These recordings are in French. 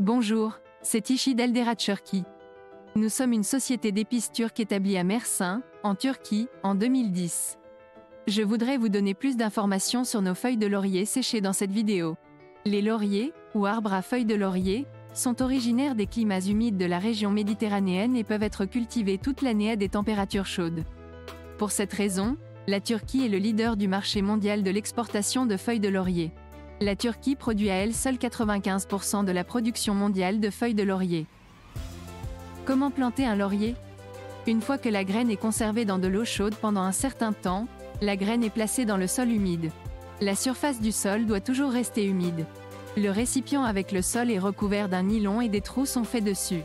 Bonjour, c'est Ishi d'Aldera Turkey. Nous sommes une société d'épices turque établie à Mersin, en Turquie, en 2010. Je voudrais vous donner plus d'informations sur nos feuilles de laurier séchées dans cette vidéo. Les lauriers, ou arbres à feuilles de laurier, sont originaires des climats humides de la région méditerranéenne et peuvent être cultivés toute l'année à des températures chaudes. Pour cette raison, la Turquie est le leader du marché mondial de l'exportation de feuilles de laurier. La Turquie produit à elle seule 95% de la production mondiale de feuilles de laurier. Comment planter un laurier? Une fois que la graine est conservée dans de l'eau chaude pendant un certain temps, la graine est placée dans le sol humide. La surface du sol doit toujours rester humide. Le récipient avec le sol est recouvert d'un nylon et des trous sont faits dessus.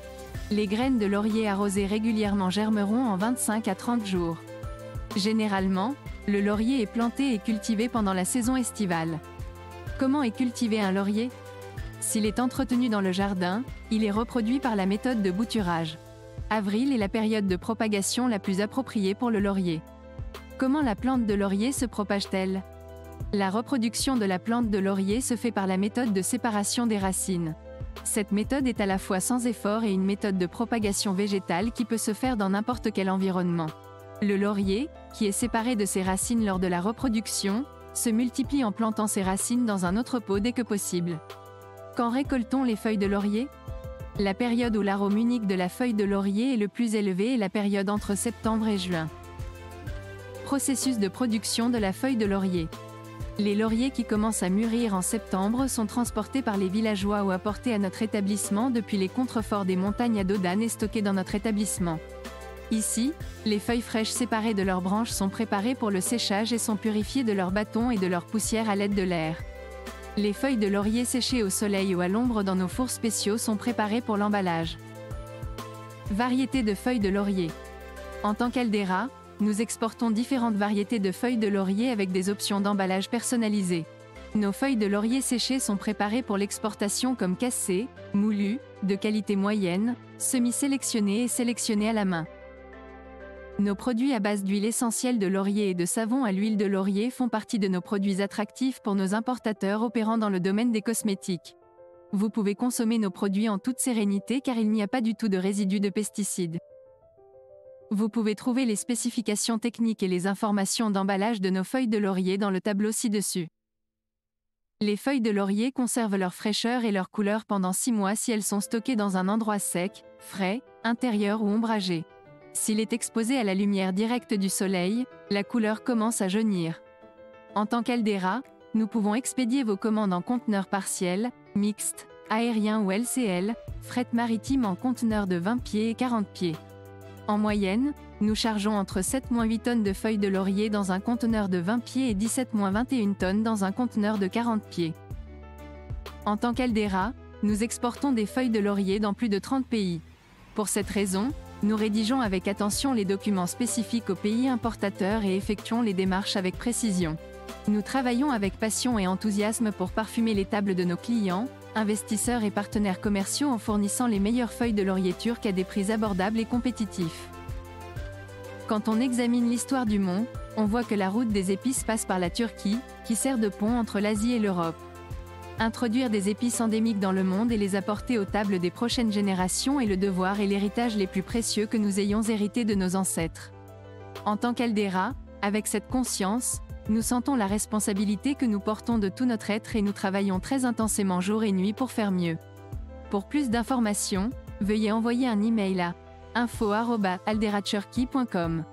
Les graines de laurier arrosées régulièrement germeront en 25 à 30 jours. Généralement, le laurier est planté et cultivé pendant la saison estivale. Comment est cultivé un laurier? S'il est entretenu dans le jardin, il est reproduit par la méthode de bouturage. Avril est la période de propagation la plus appropriée pour le laurier. Comment la plante de laurier se propage-t-elle? La reproduction de la plante de laurier se fait par la méthode de séparation des racines. Cette méthode est à la fois sans effort et une méthode de propagation végétale qui peut se faire dans n'importe quel environnement. Le laurier, qui est séparé de ses racines lors de la reproduction, se multiplie en plantant ses racines dans un autre pot dès que possible. Quand récoltons les feuilles de laurier? La période où l'arôme unique de la feuille de laurier est le plus élevé est la période entre septembre et juin. Processus de production de la feuille de laurier. Les lauriers qui commencent à mûrir en septembre sont transportés par les villageois ou apportés à notre établissement depuis les contreforts des montagnes à dos d'âne et stockés dans notre établissement. Ici, les feuilles fraîches séparées de leurs branches sont préparées pour le séchage et sont purifiées de leurs bâtons et de leur poussière à l'aide de l'air. Les feuilles de laurier séchées au soleil ou à l'ombre dans nos fours spéciaux sont préparées pour l'emballage. Variétés de feuilles de laurier. En tant qu'Aldera, nous exportons différentes variétés de feuilles de laurier avec des options d'emballage personnalisées. Nos feuilles de laurier séchées sont préparées pour l'exportation comme cassées, moulues, de qualité moyenne, semi-sélectionnées et sélectionnées à la main. Nos produits à base d'huile essentielle de laurier et de savon à l'huile de laurier font partie de nos produits attractifs pour nos importateurs opérant dans le domaine des cosmétiques. Vous pouvez consommer nos produits en toute sérénité car il n'y a pas du tout de résidus de pesticides. Vous pouvez trouver les spécifications techniques et les informations d'emballage de nos feuilles de laurier dans le tableau ci-dessus. Les feuilles de laurier conservent leur fraîcheur et leur couleur pendant 6 mois si elles sont stockées dans un endroit sec, frais, intérieur ou ombragé. S'il est exposé à la lumière directe du soleil, la couleur commence à jaunir. En tant qu'Aldera, nous pouvons expédier vos commandes en conteneurs partiels, mixtes, aériens ou LCL, fret maritime en conteneurs de 20 pieds et 40 pieds. En moyenne, nous chargeons entre 7-8 tonnes de feuilles de laurier dans un conteneur de 20 pieds et 17-21 tonnes dans un conteneur de 40 pieds. En tant qu'Aldera, nous exportons des feuilles de laurier dans plus de 30 pays. Pour cette raison, nous rédigeons avec attention les documents spécifiques aux pays importateurs et effectuons les démarches avec précision. Nous travaillons avec passion et enthousiasme pour parfumer les tables de nos clients, investisseurs et partenaires commerciaux en fournissant les meilleures feuilles de laurier turques à des prix abordables et compétitifs. Quand on examine l'histoire du monde, on voit que la route des épices passe par la Turquie, qui sert de pont entre l'Asie et l'Europe. Introduire des épices endémiques dans le monde et les apporter aux tables des prochaines générations est le devoir et l'héritage les plus précieux que nous ayons hérité de nos ancêtres. En tant qu'Aldera, avec cette conscience, nous sentons la responsabilité que nous portons de tout notre être et nous travaillons très intensément jour et nuit pour faire mieux. Pour plus d'informations, veuillez envoyer un email à info@alderaturkey.com.